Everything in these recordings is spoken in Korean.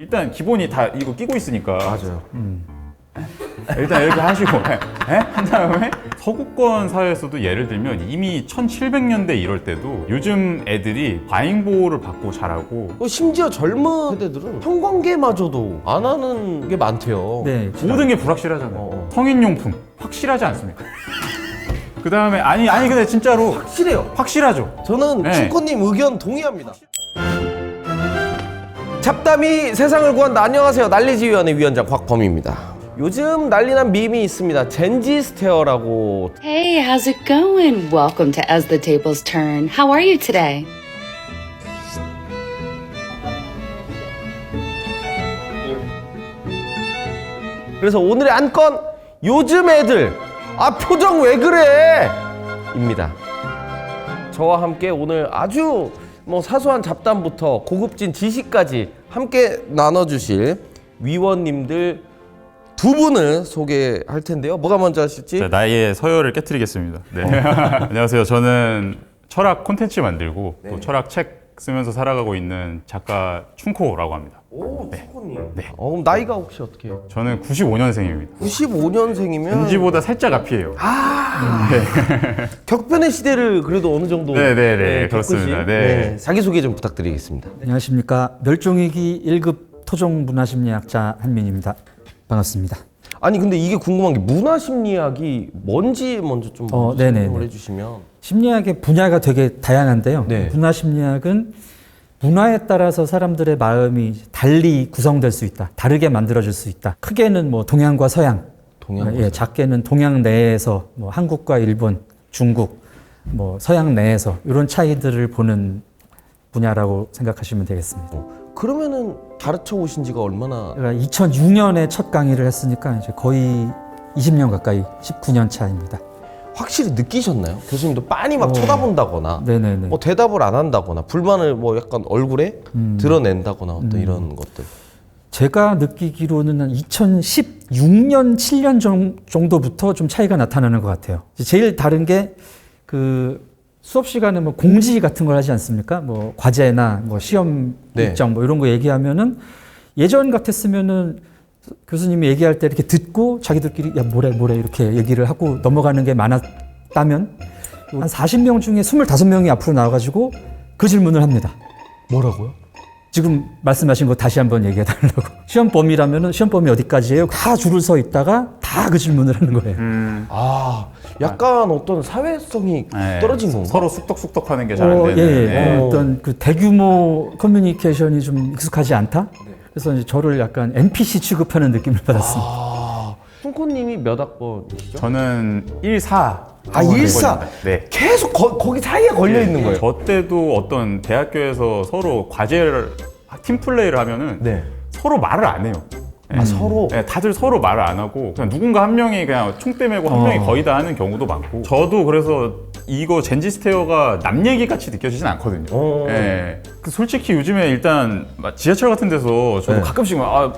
일단 기본이 다 이거 끼고 있으니까 맞아요. 일단 이렇게 하시고 한 다음에 서구권 사회에서도 예를 들면 이미 1700년대 이럴 때도 요즘 애들이 과잉보호를 받고 자라고 심지어 젊은 세대들은 형광계마저도 안 하는 게 많대요. 네. 모든 게 불확실하잖아요. 성인용품 확실하지 않습니까? 그 다음에 아니 근데 진짜로 확실해요. 확실하죠. 저는 네. 춘코님 의견 동의합니다. 잡담이 세상을 구한다. 안녕하세요. 난리지휘원의 위원장 곽범입니다. 요즘 난리난 밈이 있습니다. 젠지 스테어라고. Hey, how's it going? Welcome to As the Tables Turn. How are you today? 그래서 오늘의 안건 요즘 애들 표정 왜 그래? 입니다. 저와 함께 오늘 아주 사소한 잡담부터 고급진 지식까지 함께 나눠주실 위원님들 두 분을 소개할 텐데요. 뭐가 먼저 하실지? 자, 나의 서열을 깨트리겠습니다. 네. 안녕하세요. 저는 철학 콘텐츠 만들고 또 철학 책 쓰면서 살아가고 있는 작가 춘코라고 합니다. 오, 춘코님. 네. 그럼 나이가 혹시 어떻게 해요? 저는 95년생입니다. 95년생이면 은지보다 살짝 앞이에요. 격변의 시대를 그래도 어느 정도 네네네, 그렇습니다. 네. 자기소개 좀 부탁드리겠습니다. 안녕하십니까. 멸종위기 1급 토종문화심리학자 한민입니다. 반갑습니다. 아니 근데 이게 궁금한 게 문화심리학이 뭔지 먼저 좀 네네네. 설명을 해주시면. 심리학의 분야가 되게 다양한데요. 네. 문화심리학은 문화에 따라서 사람들의 마음이 달리 구성될 수 있다. 다르게 만들어질 수 있다. 크게는 동양과 서양, 작게는 동양 내에서 한국과 일본, 중국, 서양 내에서 이런 차이들을 보는 분야라고 생각하시면 되겠습니다. 그러면은 가르쳐 오신 지가 얼마나? 제가 2006년에 첫 강의를 했으니까 이제 거의 20년 가까이 19년 차입니다. 확실히 느끼셨나요? 교수님도 빤히 막 쳐다본다거나 네네네. 대답을 안 한다거나 불만을 약간 얼굴에 드러낸다거나 어떤 이런 것들. 제가 느끼기로는 한 2016년, 7년 정도부터 좀 차이가 나타나는 것 같아요. 제일 다른 게 수업 시간에 공지 같은 걸 하지 않습니까? 과제나 시험 일정 이런 거 얘기하면은 예전 같았으면은 교수님이 얘기할 때 이렇게 듣고 자기들끼리 야 뭐래 이렇게 얘기를 하고 넘어가는 게 많았다면 한 40명 중에 25명이 앞으로 나와가지고 그 질문을 합니다. 뭐라고요? 지금 말씀하신 거 다시 한번 얘기해 달라고. 시험 범위라면은 시험 범위 어디까지예요? 다 줄을 서 있다가 다 그 질문을 하는 거예요. 약간 어떤 사회성이 떨어진 건가? 서로 쑥덕쑥덕 하는 게 잘 안 되는. 어떤 대규모 커뮤니케이션이 좀 익숙하지 않다? 그래서 이제 저를 약간 NPC 취급하는 느낌을 받았습니다. 춘코님이 몇 학번이시죠? 저는 14. 14? 네. 계속 거기 사이에 걸려 있는 거예요. 저 때도 어떤 대학교에서 서로 과제를 팀플레이를 하면은 서로 말을 안 해요. 서로? 네, 다들 서로 말을 안 하고 그냥 누군가 한 명이 그냥 총대 메고 한 명이 거의 다 하는 경우도 많고 저도 그래서 이거 젠지 스테어가 남 얘기 같이 느껴지진 않거든요. 네. 솔직히 요즘에 일단 지하철 같은 데서 저도 가끔씩 막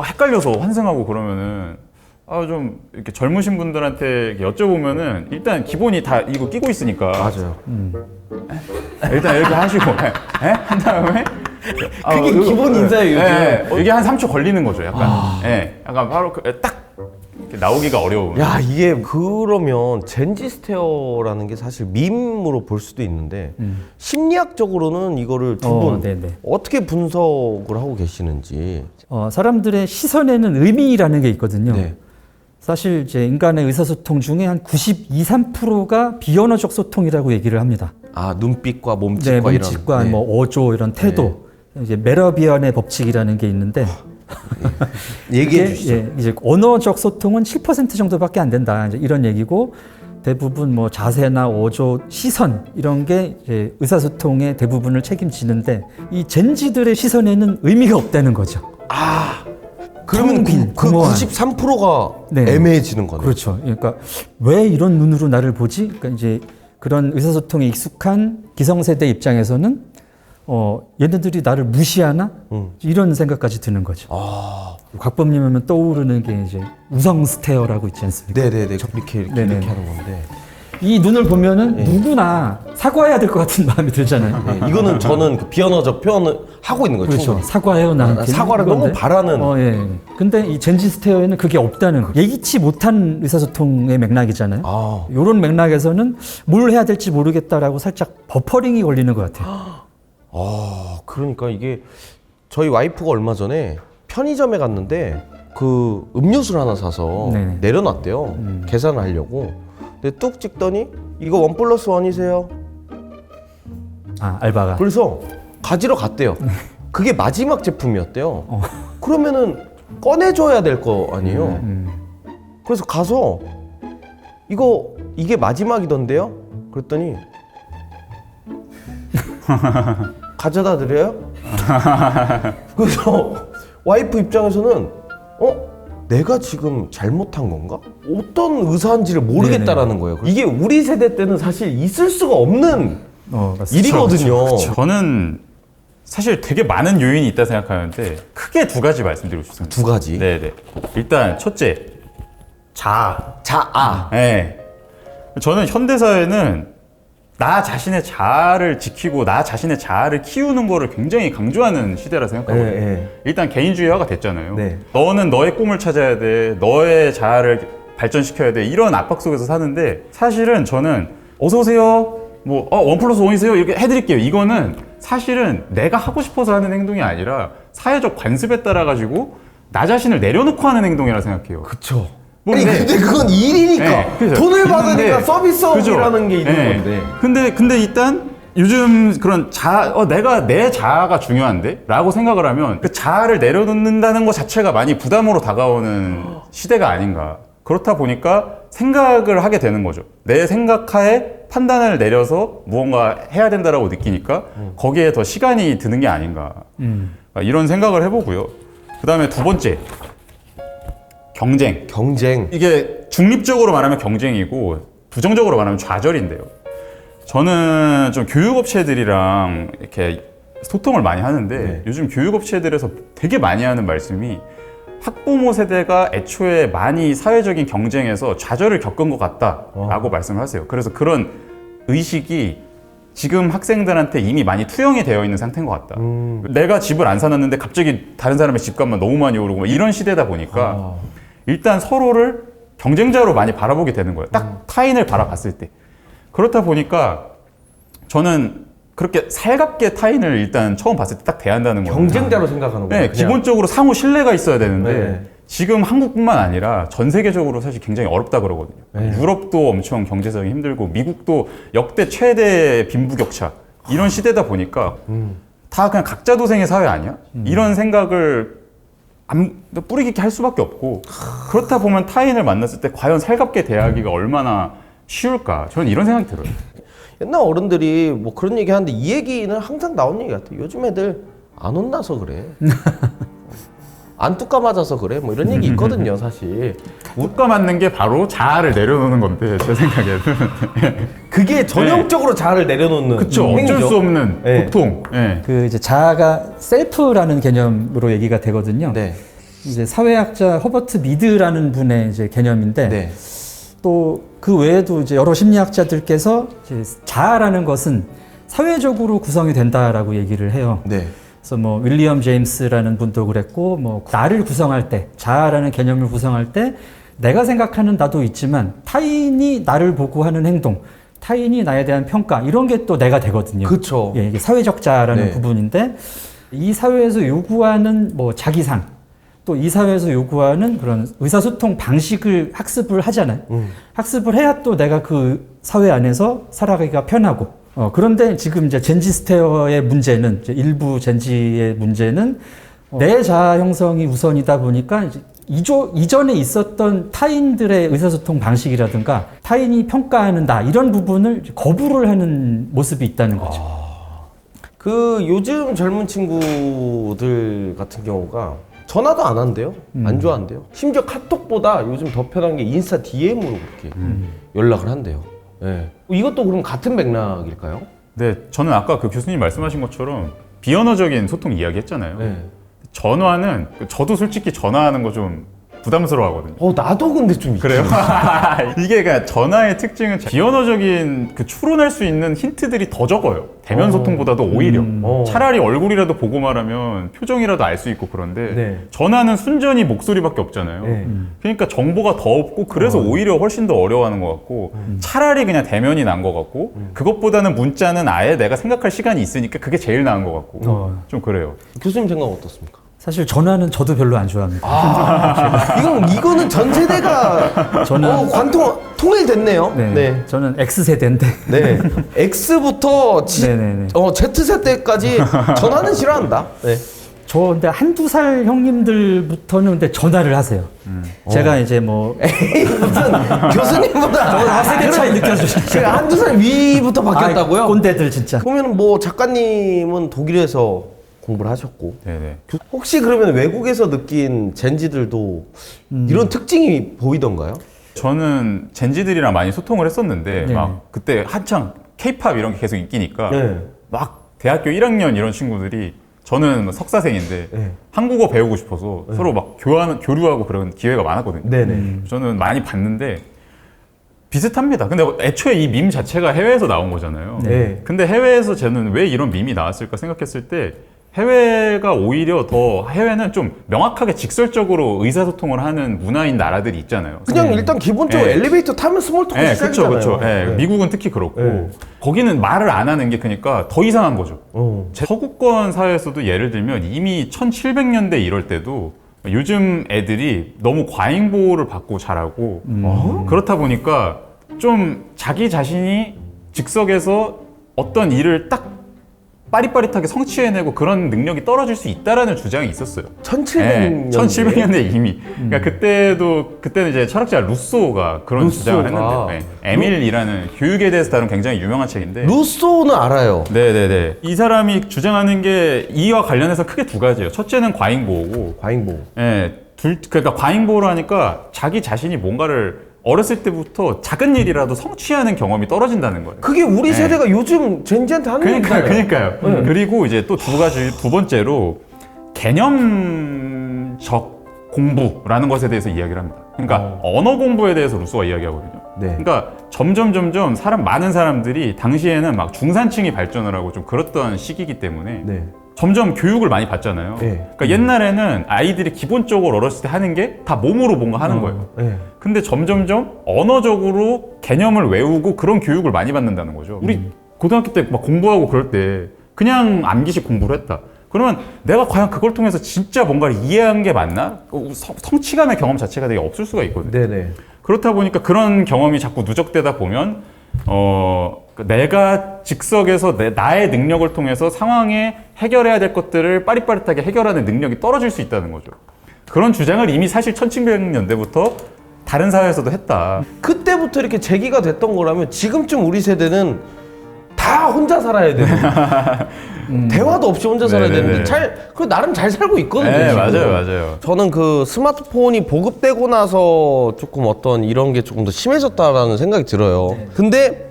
헷갈려서 환승하고 그러면은 좀 이렇게 젊으신 분들한테 이렇게 여쭤보면은 일단 기본이 다 이거 끼고 있으니까 맞아요. 일단 이렇게 하시고 한 다음에 그게 기본 인사예요, 요즘. 이게 한 3초 걸리는 거죠, 약간. 약간 바로 딱 나오기가 어려운. 야, 이게 그러면 젠지 스테어라는 게 사실 밈으로 볼 수도 있는데 심리학적으로는 이거를 두 분 어떻게 분석을 하고 계시는지. 사람들의 시선에는 의미라는 게 있거든요. 네. 사실 이제 인간의 의사소통 중에 한 92, 3%가 비언어적 소통이라고 얘기를 합니다. 눈빛과 몸짓과 몸짓과 이런. 어조 이런 태도. 이제 메러비언의 법칙이라는 게 있는데 얘기해 주시죠. 이제 언어적 소통은 7% 정도밖에 안 된다. 이제 이런 얘기고 대부분 자세나 어조, 시선 이런 게 이제 의사소통의 대부분을 책임지는데 이 젠지들의 시선에는 의미가 없다는 거죠. 그러면 그 93%가 애매해지는 거네요. 그렇죠. 그러니까 왜 이런 눈으로 나를 보지? 그러니까 이제 그런 의사소통에 익숙한 기성세대 입장에서는 얘네들이 나를 무시하나? 이런 생각까지 드는 거죠. 곽범님 하면 떠오르는 게 이제 우성 스테어라고 있지 않습니까? 네네네. 이렇게 하는 건데. 이 눈을 보면은 누구나 사과해야 될 것 같은 마음이 들잖아요. 네, 이거는 저는 그 비언어적 표현을 하고 있는 거죠. 그렇죠. 사과해요, 나한테. 사과를 너무 바라는. 예. 근데 이 젠지 스테어에는 그게 없다는 거. 예기치 못한 의사소통의 맥락이잖아요. 아. 이런 맥락에서는 뭘 해야 될지 모르겠다라고 살짝 버퍼링이 걸리는 것 같아요. 그러니까 이게 저희 와이프가 얼마 전에 편의점에 갔는데 그 음료수를 하나 사서 네네. 내려놨대요. 계산을 하려고. 근데 뚝 찍더니 이거 1+1이세요. 아, 알바가. 그래서 가지러 갔대요. 그게 마지막 제품이었대요. 그러면은 꺼내줘야 될 거 아니에요. 그래서 가서 이게 마지막이던데요? 그랬더니 가져다 드려요? 그래서 와이프 입장에서는 내가 지금 잘못한 건가? 어떤 의사인지를 모르겠다라는 거예요. 이게 우리 세대 때는 사실 있을 수가 없는 일이거든요. 그쵸. 저는 사실 되게 많은 요인이 있다 생각하는데 크게 두 가지 말씀드리고 싶습니다. 두 가지. 네네. 일단 첫째, 자아. 자아. 네. 저는 현대사회는 나 자신의 자아를 지키고 나 자신의 자아를 키우는 거를 굉장히 강조하는 시대라 생각하거든요. 네. 일단 개인주의화가 됐잖아요. 네. 너는 너의 꿈을 찾아야 돼. 너의 자아를 발전시켜야 돼. 이런 압박 속에서 사는데 사실은 저는 어서 오세요. 뭐 1+1이세요. 이렇게 해드릴게요. 이거는 사실은 내가 하고 싶어서 하는 행동이 아니라 사회적 관습에 따라 가지고 나 자신을 내려놓고 하는 행동이라 생각해요. 그쵸. 뭐 아니 근데 그건 일이니까 네, 그죠. 돈을 받으니까 있는데, 서비스업이라는 게 있는 네. 건데. 근데 일단 요즘 그런 내가 내 자아가 중요한데? 라고 생각을 하면 그 자아를 내려놓는다는 것 자체가 많이 부담으로 다가오는 시대가 아닌가. 그렇다 보니까 생각을 하게 되는 거죠. 내 생각하에 판단을 내려서 무언가 해야 된다라고 느끼니까 거기에 더 시간이 드는 게 아닌가. 이런 생각을 해보고요. 그 다음에 두 번째. 경쟁. 이게 중립적으로 말하면 경쟁이고 부정적으로 말하면 좌절인데요. 저는 좀 교육업체들이랑 이렇게 소통을 많이 하는데 네. 요즘 교육업체들에서 되게 많이 하는 말씀이 학부모 세대가 애초에 많이 사회적인 경쟁에서 좌절을 겪은 것 같다라고 말씀을 하세요. 그래서 그런 의식이 지금 학생들한테 이미 많이 투영이 되어 있는 상태인 것 같다. 내가 집을 안 사놨는데 갑자기 다른 사람의 집값만 너무 많이 오르고 이런 시대다 보니까 일단 서로를 경쟁자로 많이 바라보게 되는 거예요. 딱 타인을 바라봤을 때. 그렇다 보니까 저는 그렇게 살갑게 타인을 일단 처음 봤을 때 딱 대한다는 거예요. 경쟁자로 생각하는 거예요. 네, 기본적으로 상호 신뢰가 있어야 되는데 네. 지금 한국뿐만 아니라 전 세계적으로 사실 굉장히 어렵다 그러거든요. 네. 유럽도 엄청 경제적이 힘들고 미국도 역대 최대 빈부격차 이런 시대다 보니까 다 그냥 각자 도생의 사회 아니야? 이런 생각을 뿌리 깊게 할 수밖에 없고 그렇다 보면 타인을 만났을 때 과연 살갑게 대하기가 얼마나 쉬울까? 저는 이런 생각이 들어요. 옛날 어른들이 뭐 그런 얘기 하는데 이 얘기는 항상 나오는 얘기 같아요. 요즘 애들 안 혼나서 그래. 안 뚜까 맞아서 그래. 뭐 이런 얘기 있거든요, 사실. 뚜까 맞는 게 바로 자아를 내려놓는 건데 제 생각에는 그게 전형적으로 자아를 내려놓는 그쵸. 행위죠. 어쩔 수 없는 네. 고통. 네. 그 이제 자아가 셀프라는 개념으로 얘기가 되거든요. 네. 이제 사회학자 허버트 미드라는 분의 이제 개념인데 네. 또 그 외에도 이제 여러 심리학자들께서 이제 자아라는 것은 사회적으로 구성이 된다라고 얘기를 해요. 네. 그래서 뭐 윌리엄 제임스라는 분도 그랬고 뭐 나를 구성할 때 자아라는 개념을 구성할 때 내가 생각하는 나도 있지만 타인이 나를 보고 하는 행동, 타인이 나에 대한 평가 이런 게 또 내가 되거든요. 그렇죠. 예, 이게 사회적 자아라는 네. 부분인데 이 사회에서 요구하는 뭐 자기상 또 이 사회에서 요구하는 그런 의사소통 방식을 학습을 하잖아요. 학습을 해야 또 내가 그 사회 안에서 살아가기가 편하고 그런데 지금 이제 젠지 스테어의 문제는 이제 일부 젠지의 문제는 내 자아 형성이 우선이다 보니까 이제 이전에 있었던 타인들의 의사소통 방식이라든가 타인이 평가하는 나 이런 부분을 거부를 하는 모습이 있다는 거죠. 그 요즘 젊은 친구들 같은 경우가 전화도 안 한대요. 안 좋아한대요. 심지어 카톡보다 요즘 더 편한 게 인스타 DM으로 그렇게 연락을 한대요. 네. 이것도 그럼 같은 맥락일까요? 네, 저는 아까 그 교수님 말씀하신 것처럼 비언어적인 소통 이야기 했잖아요. 네. 전화는 저도 솔직히 전화하는 거 좀 부담스러워하거든요. 나도 근데 좀 그래요? 이게 그냥 전화의 특징은 비언어적인 그 추론할 수 있는 힌트들이 더 적어요. 대면 소통보다도 오히려 차라리 얼굴이라도 보고 말하면 표정이라도 알 수 있고 그런데 네. 전화는 순전히 목소리밖에 없잖아요. 네. 그러니까 정보가 더 없고 그래서 오히려 훨씬 더 어려워하는 것 같고 차라리 그냥 대면이 난 것 같고 그것보다는 문자는 아예 내가 생각할 시간이 있으니까 그게 제일 나은 것 같고 좀 그래요. 교수님 생각 어떻습니까? 사실 전화는 저도 별로 안 좋아합니다. 이거는 전 세대가 저는- 관통 통일됐네요. 네. 네. 저는 X세대인데. 네. X부터 네네네. Z세대까지 전화는 싫어한다. 네. 저 근데 한두 살 형님들부터는 근데 전화를 하세요. 제가 이제 뭐 무슨 교수님보다 세대 차이 느껴지시죠? 한두 살 위부터 바뀌었다고요? 꼰대들 진짜. 그러면 뭐 작가님은 독일에서 공부를 하셨고 네네. 혹시 그러면 외국에서 느낀 젠지들도 이런 특징이 보이던가요? 저는 젠지들이랑 많이 소통을 했었는데 네. 막 그때 한창 케이팝 이런 게 계속 인기니까 네. 막 대학교 1학년 이런 친구들이 저는 뭐 석사생인데 네. 한국어 배우고 싶어서 서로 막 교류하고 그런 기회가 많았거든요. 네네. 저는 많이 봤는데 비슷합니다. 근데 애초에 이 밈 자체가 해외에서 나온 거잖아요. 네. 근데 해외에서 저는 왜 이런 밈이 나왔을까 생각했을 때 해외가 오히려 더 해외는 좀 명확하게 직설적으로 의사소통을 하는 문화인 나라들이 있잖아요. 그냥 일단 기본적으로 네. 엘리베이터 타면 스몰 토크 네, 시작이잖아요. 그렇죠. 네. 미국은 특히 그렇고 네. 거기는 말을 안 하는 게 그러니까 더 이상한 거죠. 어. 서구권 사회에서도 예를 들면 이미 1700년대 이럴 때도 요즘 애들이 너무 과잉 보호를 받고 자라고 그렇다 보니까 좀 자기 자신이 즉석에서 어떤 일을 딱 빠릿빠릿하게 성취해내고 그런 능력이 떨어질 수 있다라는 주장이 있었어요. 1700년대. 1700년대 이미. 그러니까 그때는 이제 철학자 루소가 그런 주장을 했는데, 에밀이라는 교육에 대해서 다룬 굉장히 유명한 책인데. 루소는 알아요. 네네네. 이 사람이 주장하는 게 이와 관련해서 크게 두 가지예요. 첫째는 과잉보호고, 과잉보. 그러니까 과잉보호를 하니까 자기 자신이 뭔가를 어렸을 때부터 작은 일이라도 성취하는 경험이 떨어진다는 거예요. 그게 우리 세대가 요즘 젠지한테 하는 얘기잖아요. 그러니까요. 그리고 이제 또 두 번째로 개념적 공부라는 것에 대해서 이야기를 합니다. 그러니까 언어 공부에 대해서 루소가 이야기하거든요. 네. 그러니까 점점 많은 사람들이 당시에는 막 중산층이 발전을 하고 좀 그랬던 시기이기 때문에 네. 점점 교육을 많이 받잖아요. 네. 그러니까 옛날에는 아이들이 기본적으로 어렸을 때 하는 게 다 몸으로 뭔가 하는 거예요. 네. 근데 점점점 언어적으로 개념을 외우고 그런 교육을 많이 받는다는 거죠. 우리 고등학교 때 막 공부하고 그럴 때 그냥 암기식 공부를 했다. 그러면 내가 과연 그걸 통해서 진짜 뭔가를 이해한 게 맞나? 성취감의 경험 자체가 되게 없을 수가 있거든요. 네네. 그렇다 보니까 그런 경험이 자꾸 누적되다 보면 내가 즉석에서 나의 능력을 통해서 상황에 해결해야 될 것들을 빠릿빠릿하게 해결하는 능력이 떨어질 수 있다는 거죠. 그런 주장을 이미 사실 1700년대부터 다른 사회에서도 했다. 그때부터 이렇게 제기가 됐던 거라면 지금쯤 우리 세대는 다 혼자 살아야 되는 대화도 없이 혼자 살아야 네네네. 되는데 나름 잘 살고 있거든요. 네, 지금. 맞아요. 저는 그 스마트폰이 보급되고 나서 조금 어떤 이런 게 조금 더 심해졌다라는 생각이 들어요. 근데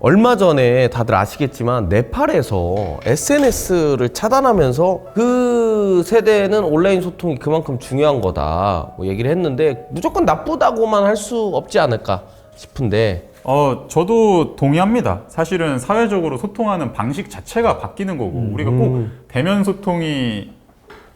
얼마 전에 다들 아시겠지만 네팔에서 SNS를 차단하면서 그 세대는 온라인 소통이 그만큼 중요한 거다 뭐 얘기를 했는데 무조건 나쁘다고만 할 수 없지 않을까 싶은데 저도 동의합니다. 사실은 사회적으로 소통하는 방식 자체가 바뀌는 거고 우리가 꼭 대면 소통이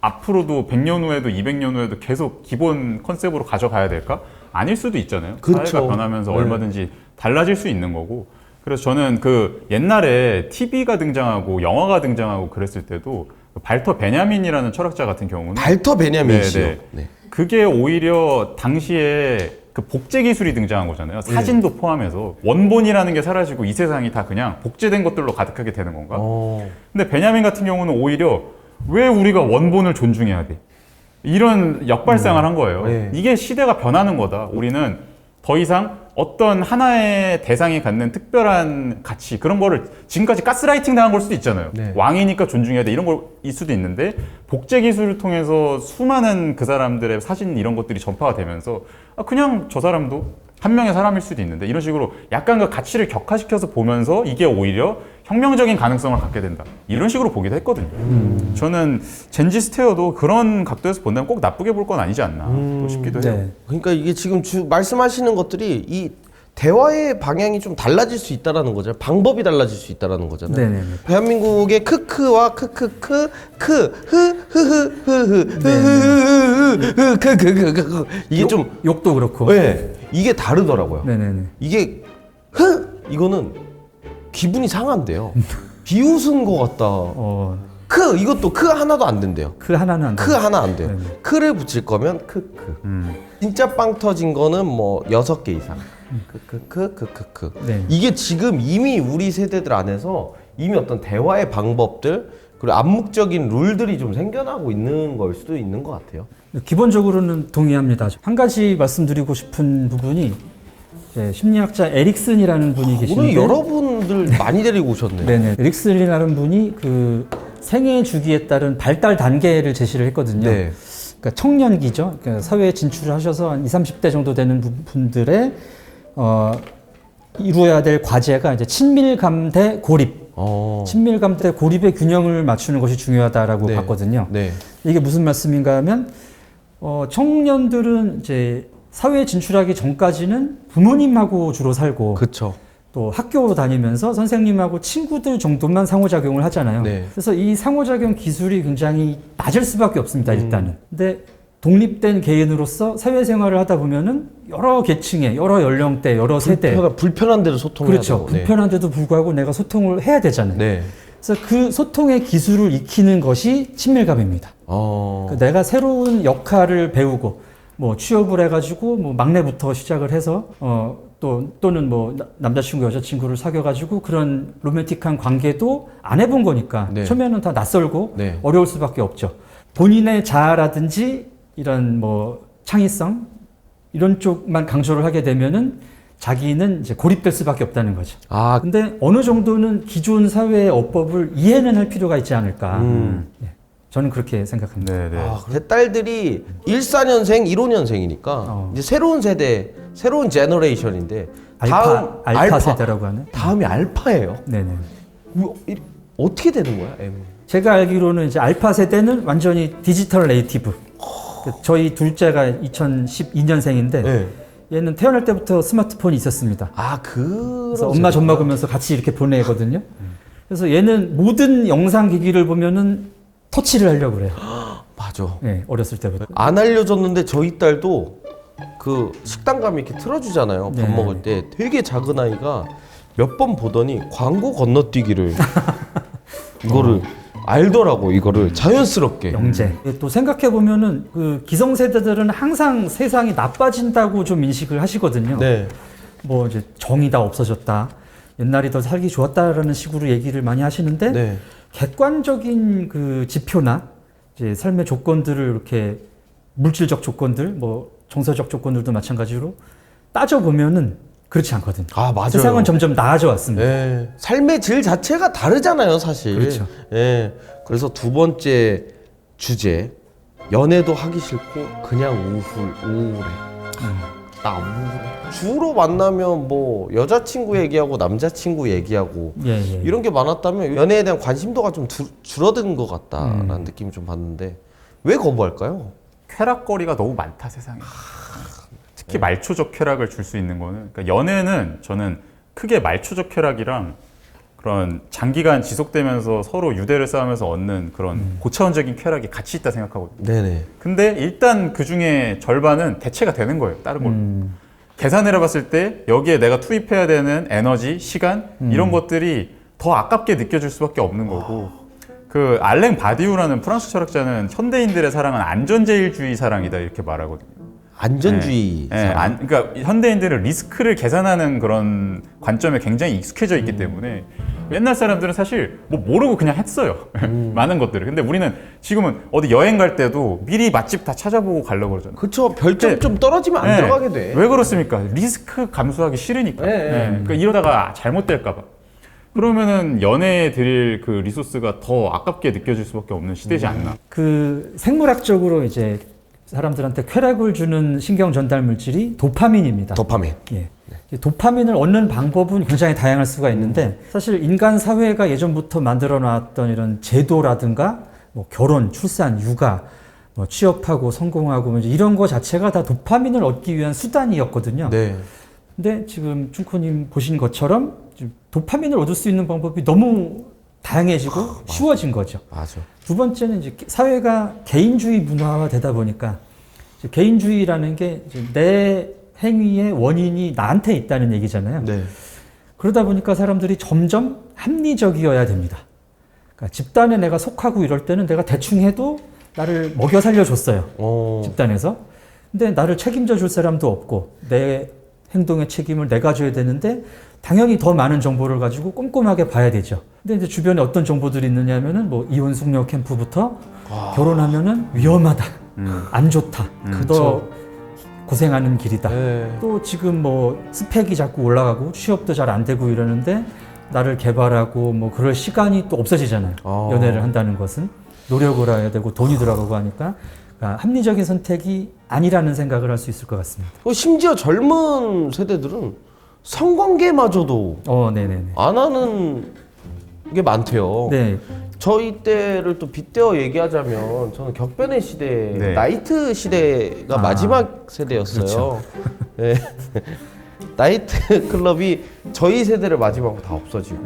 앞으로도 100년 후에도 200년 후에도 계속 기본 컨셉으로 가져가야 될까? 아닐 수도 있잖아요. 그쵸. 사회가 변하면서 네. 얼마든지 달라질 수 있는 거고 그래서 저는 그 옛날에 TV가 등장하고 영화가 등장하고 그랬을 때도 발터 베냐민이라는 철학자 같은 경우는 발터 베냐민 씨요. 네네. 네. 그게 오히려 당시에 그 복제 기술이 등장한 거잖아요. 사진도 포함해서 원본이라는 게 사라지고 이 세상이 다 그냥 복제된 것들로 가득하게 되는 건가? 근데 베냐민 같은 경우는 오히려 왜 우리가 원본을 존중해야 돼? 이런 역발상을 한 거예요. 네. 이게 시대가 변하는 거다. 우리는 더 이상 어떤 하나의 대상이 갖는 특별한 가치 그런 거를 지금까지 가스라이팅 당한 걸 수도 있잖아요. 네. 왕이니까 존중해야 돼 이런 걸일 수도 있는데 복제 기술을 통해서 수많은 그 사람들의 사진 이런 것들이 전파가 되면서 그냥 저 사람도 한 명의 사람일 수도 있는데 이런 식으로 약간 그 가치를 격화시켜서 보면서 이게 오히려 혁명적인 가능성을 갖게 된다. 이런 식으로 보기도 했거든요. 저는 젠지 스테어도 그런 각도에서 본다면 꼭 나쁘게 볼 건 아니지 않나 또 싶기도 해요. 네. 그러니까 이게 지금 말씀하시는 것들이 이 대화의 방향이 좀 달라질 수 있다라는 거잖아요. 방법이 달라질 수 있다라는 거잖아요. 네네네. 대한민국의 크크와 크크크 크흐흐흐흐흐흐흐흐흐흐 이게 좀 욕도 그렇고. 네, 이게 다르더라고요. 네네네. 이게 이거는 기분이 상한데요. 비웃은 것 같다. 이것도 크 하나도 안 된대요. 그 하나는 안 크 돼요. 하나 안 돼요. 네네. 크를 붙일 거면 크크. 진짜 빵 터진 거는 뭐 6개 이상. 크크크크크크. 네. 이게 지금 이미 우리 세대들 안에서 이미 어떤 대화의 방법들 그리고 암묵적인 룰들이 좀 생겨나고 있는 걸 수도 있는 것 같아요. 기본적으로는 동의합니다. 한 가지 말씀드리고 싶은 부분이 이제 심리학자 에릭슨이라는 분이 계신데 오늘 여러분들 많이 데리고 오셨네요. 네네. 에릭슨이라는 분이 그 생애 주기에 따른 발달 단계를 제시를 했거든요. 네. 그러니까 청년기죠. 그러니까 사회에 진출을 하셔서 한 20, 30대 정도 되는 분들의 이루어야 될 과제가 이제 친밀감 대 고립. 친밀감 대 고립의 균형을 맞추는 것이 중요하다라고 네. 봤거든요. 네. 이게 무슨 말씀인가 하면 청년들은 이제 사회에 진출하기 전까지는 부모님하고 주로 살고 그렇죠. 또 학교 다니면서 선생님하고 친구들 정도만 상호작용을 하잖아요. 네. 그래서 이 상호작용 기술이 굉장히 낮을 수밖에 없습니다, 일단은. 근데 독립된 개인으로서 사회생활을 하다 보면은 여러 계층의, 여러 연령대, 여러 세대. 불편한 대로 소통해야 그렇죠. 되고. 네. 불편한데도 불구하고 내가 소통을 해야 되잖아요. 네. 그래서 그 소통의 기술을 익히는 것이 친밀감입니다. 그러니까 내가 새로운 역할을 배우고 뭐 취업을 해가지고 뭐 막내부터 시작을 해서 또는 뭐 남자친구 여자친구를 사귀어가지고 그런 로맨틱한 관계도 안 해본 거니까 네. 처음에는 다 낯설고 네. 어려울 수밖에 없죠. 본인의 자아라든지 이런 뭐 창의성 이런 쪽만 강조를 하게 되면은 자기는 이제 고립될 수밖에 없다는 거죠. 근데 어느 정도는 기존 사회의 어법을 이해는 할 필요가 있지 않을까. 네. 저는 그렇게 생각합니다. 네네. 제 딸들이 14년생, 15년생이니까 이제 새로운 세대, 새로운 제너레이션인데 알파 세대라고 하는. 다음이 알파예요. 네네. 어떻게 되는 거야, M? 제가 알기로는 이제 알파 세대는 완전히 디지털 네이티브. 저희 둘째가 2012년생인데 네. 얘는 태어날 때부터 스마트폰이 있었습니다. 그래서 엄마 젖 먹으면서 같이 이렇게 보내거든요. 그래서 얘는 모든 영상 기기를 보면은 터치를 하려고 그래요. 맞아. 네, 어렸을 때부터. 안 알려줬는데 저희 딸도 그 식당 가면 이렇게 틀어주잖아요. 밥 네. 먹을 때 되게 작은 아이가 몇 번 보더니 광고 건너뛰기를 이거를 알더라고. 이거를 자연스럽게. 영재. 또 생각해 보면은 그 기성세대들은 항상 세상이 나빠진다고 좀 인식을 하시거든요. 네. 뭐 이제 정이 다 없어졌다. 옛날이 더 살기 좋았다라는 식으로 얘기를 많이 하시는데 네. 객관적인 그 지표나 이제 삶의 조건들을 이렇게 물질적 조건들, 뭐 정서적 조건들도 마찬가지로 따져 보면은 그렇지 않거든요. 맞아요. 세상은 점점 나아져 왔습니다. 네. 삶의 질 자체가 다르잖아요, 사실. 그렇죠. 네. 그래서 두 번째 주제, 연애도 하기 싫고 그냥 우울해. 나 우울해. 주로 만나면 뭐 여자친구 얘기하고 남자친구 얘기하고 예. 이런 게 많았다면 연애에 대한 관심도가 좀 줄어든 것 같다라는 느낌을 좀 받는데 왜 거부할까요? 쾌락거리가 너무 많다 세상에. 특히 말초적 쾌락을 줄 수 있는 거는 그러니까 연애는 저는 크게 말초적 쾌락이랑 그런 장기간 지속되면서 서로 유대를 쌓으면서 얻는 그런 고차원적인 쾌락이 같이 있다 생각하거든요. 네네. 근데 일단 그 중에 절반은 대체가 되는 거예요. 다른 걸로. 계산을 해봤을 때 여기에 내가 투입해야 되는 에너지, 시간 이런 것들이 더 아깝게 느껴질 수밖에 없는 거고 그 알랭 바디우라는 프랑스 철학자는 현대인들의 사랑은 안전제일주의 사랑이다 이렇게 말하거든요. 안전주의. 그러니까 현대인들은 리스크를 계산하는 그런 관점에 굉장히 익숙해져 있기 때문에 옛날 사람들은 사실 뭐 모르고 그냥 했어요. 많은 것들을. 근데 우리는 지금은 어디 여행 갈 때도 미리 맛집 다 찾아보고 가려고 그러잖아요. 그렇죠. 별점 좀 떨어지면 안 들어가게 돼. 왜 그렇습니까? 리스크 감수하기 싫으니까. 그러니까 이러다가 잘못될까 봐. 그러면은 연애에 드릴 그 리소스가 더 아깝게 느껴질 수밖에 없는 시대지 않나. 그 생물학적으로 이제 사람들한테 쾌락을 주는 신경 전달 물질이 도파민입니다. 도파민. 예. 도파민을 얻는 방법은 굉장히 다양할 수가 있는데 사실 인간 사회가 예전부터 만들어 놨던 이런 제도라든가 뭐 결혼, 출산, 육아, 뭐 취업하고 성공하고 뭐 이런 거 자체가 다 도파민을 얻기 위한 수단이었거든요. 네. 근데 지금 춘코님 보신 것처럼 지금 도파민을 얻을 수 있는 방법이 너무 다양해지고 쉬워진 거죠. 맞아. 두 번째는 이제 사회가 개인주의 문화화 되다 보니까 이제 개인주의라는 게 이제 내 행위의 원인이 나한테 있다는 얘기잖아요. 네. 그러다 보니까 사람들이 점점 합리적이어야 됩니다. 그러니까 집단에 내가 속하고 이럴 때는 내가 대충 해도 나를 먹여 살려줬어요. 집단에서. 근데 나를 책임져 줄 사람도 없고 내 행동의 책임을 내가 져야 되는데 당연히 더 많은 정보를 가지고 꼼꼼하게 봐야 되죠. 근데 이제 주변에 어떤 정보들이 있느냐면은 뭐 이혼 숙녀 캠프부터 결혼하면은 위험하다, 안 좋다, 더 고생하는 길이다. 네. 또 지금 뭐 스펙이 자꾸 올라가고 취업도 잘 안 되고 이러는데 나를 개발하고 뭐 그럴 시간이 또 없어지잖아요. 연애를 한다는 것은 노력을 해야 되고 돈이 들어가고 하니까 그러니까 합리적인 선택이 아니라는 생각을 할 수 있을 것 같습니다. 심지어 젊은 세대들은 성관계마저도 네네네. 안 하는 게 많대요. 네. 저희 때를 또 빗대어 얘기하자면 저는 격변의 시대, 네. 나이트 시대가 마지막 세대였어요. 그렇죠. 네. 나이트 클럽이 저희 세대를 마지막으로 다 없어지고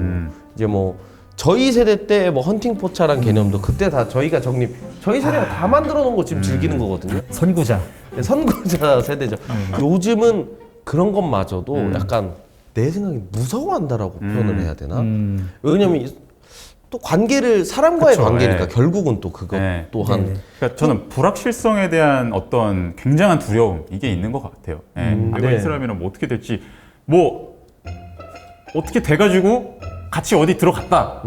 이제 뭐 저희 세대 때 뭐 헌팅 포차란 개념도 그때 다 저희가 저희 세대가 다 만들어 놓은 거 지금 즐기는 거거든요. 선구자. 네, 선구자 세대죠. 요즘은 그런 것마저도 약간 내 생각에 무서워한다라고 표현을 해야 되나? 왜냐면 또 관계를 사람과의 그쵸, 관계니까 네. 결국은 또 그것 네. 또한 네네. 그러니까 저는 불확실성에 대한 어떤 굉장한 두려움 이게 있는 것 같아요. 내가 네. 이 사람이랑 뭐 어떻게 될지 뭐 어떻게 돼가지고 같이 어디 들어갔다.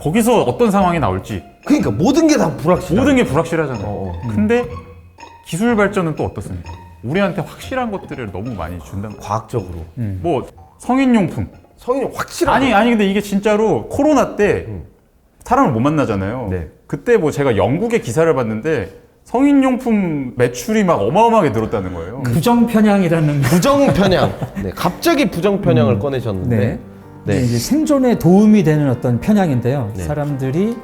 거기서 어떤 상황이 나올지 그러니까 모든 게 다 불확실해. 모든 게 불확실하잖아요. 근데 기술 발전은 또 어떻습니까? 우리한테 확실한 것들을 너무 많이 준다는 거예요. 과학적으로 뭐 성인용품. 성인이 확실하게 아니 근데 이게 진짜로 코로나 때 사람을 못 만나잖아요. 네. 그때 뭐 제가 영국의 기사를 봤는데 성인용품 매출이 막 어마어마하게 늘었다는 거예요. 부정편향이라는 부정편향. 네, 갑자기 부정편향을 꺼내셨는데 네. 네. 이제 생존에 도움이 되는 어떤 편향인데요. 네. 사람들이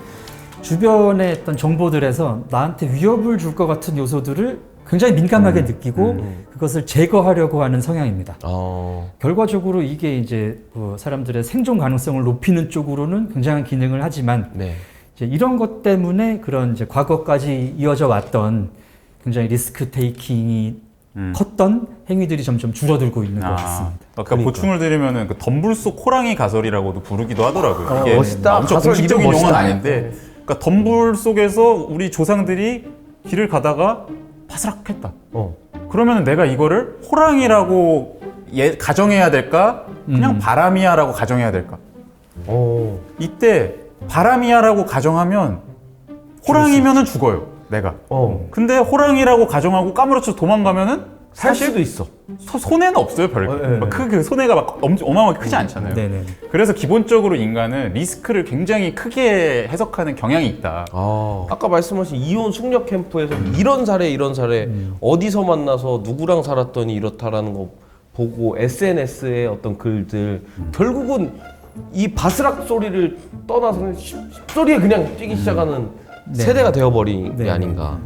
주변의 어떤 정보들에서 나한테 위협을 줄 것 같은 요소들을 굉장히 민감하게 느끼고 그것을 제거하려고 하는 성향입니다. 결과적으로 이게 이제 사람들의 생존 가능성을 높이는 쪽으로는 굉장한 기능을 하지만 네. 이제 이런 것 때문에 그런 이제 과거까지 이어져 왔던 굉장히 리스크 테이킹이 컸던 행위들이 점점 줄어들고 있는 것 같습니다. 그러니까 보충을 드리면은 그 덤불 속 호랑이 가설이라고도 부르기도 하더라고요. 이게 멋있다. 엄청 가설 공식적인 이름 용어는 멋있다. 아닌데, 그러니까 덤불 속에서 우리 조상들이 길을 가다가 바스락했다. 그러면 내가 이거를 호랑이라고 가정해야 될까? 그냥 바람이야라고 가정해야 될까? 이때 바람이야라고 가정하면 호랑이면은 죽어요, 내가. 근데 호랑이라고 가정하고 까무러쳐 도망가면은 살 사실 수도 있어. 손해는 없어요, 별로. 그 손해가 막 어마어마하게 크지 않잖아요. 네네. 그래서 기본적으로 인간은 리스크를 굉장히 크게 해석하는 경향이 있다. 아까 말씀하신 이혼 숙녀 캠프에서 이런 사례 어디서 만나서 누구랑 살았더니 이렇다라는 거 보고 SNS의 어떤 글들 결국은 이 바스락 소리를 떠나서 씹소리에 그냥 뛰기 시작하는 세대가 되어버린 게 네. 아닌가.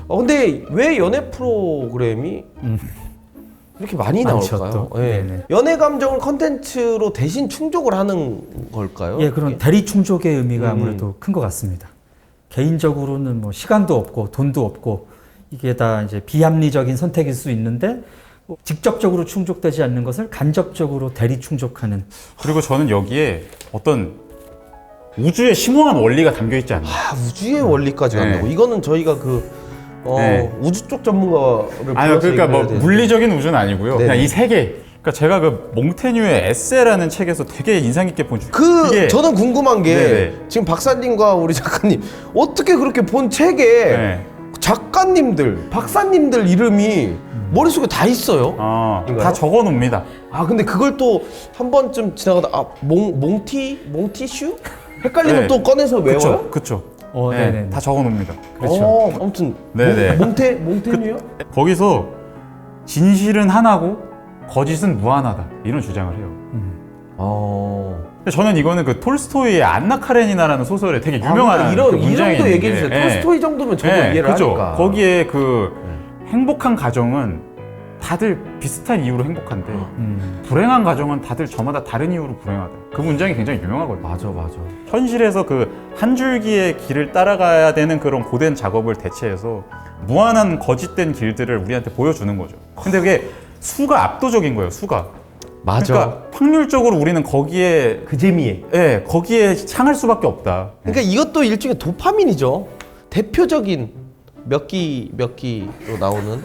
근데 왜 연애 프로그램이 이렇게 많이 많죠, 나올까요? 또. 예. 네네. 연애 감정을 컨텐츠로 대신 충족을 하는 걸까요? 예, 그런 대리 충족의 의미가 아무래도 큰 것 같습니다. 개인적으로는 뭐 시간도 없고 돈도 없고 이게 다 이제 비합리적인 선택일 수 있는데 직접적으로 충족되지 않는 것을 간접적으로 대리 충족하는. 그리고 저는 여기에 어떤 우주의 심오한 원리가 담겨 있지 않나요? 우주의 원리까지 네. 간다고. 이거는 저희가 네. 우주 쪽 전문가를 아니요, 불러서 그러니까 뭐 얘기해야 되는데. 물리적인 우주는 아니고요. 네. 그냥 이 세계. 그러니까 제가 그 몽테뉴의 에세라는 책에서 되게 인상 깊게 본 이게 저는 궁금한 게 네네. 지금 박사님과 우리 작가님 어떻게 그렇게 본 책에 네. 작가님들, 박사님들 이름이 머릿속에 다 있어요. 인가요? 다 적어 놓습니다. 근데 그걸 또 한 번쯤 지나가다 몽티슈? 헷갈리면 네. 또 꺼내서 외워요? 그쵸. 네네. 다 적어놓습니다. 그렇죠. 아무튼 네네. 몽테뉴요? 거기서 진실은 하나고 거짓은 무한하다 이런 주장을 해요. 근데 저는 이거는 그 톨스토이의 안나 카레니나라는 소설에 되게 유명한 이런 그 문장이 이름도 있는 얘기해 주세요. 게, 톨스토이 정도면 저도 이해를 그죠. 하니까. 거기에 그 행복한 가정은 다들 비슷한 이유로 행복한데 불행한 가정은 다들 저마다 다른 이유로 불행하다. 그 문장이 굉장히 유명하거든요. 맞아. 현실에서 그 한 줄기의 길을 따라가야 되는 그런 고된 작업을 대체해서 무한한 거짓된 길들을 우리한테 보여주는 거죠. 근데 그게 수가 압도적인 거예요. 수가. 맞아. 그러니까 확률적으로 우리는 거기에 그 재미에. 거기에 향할 수밖에 없다. 그러니까 이것도 일종의 도파민이죠. 대표적인 몇 기로 나오는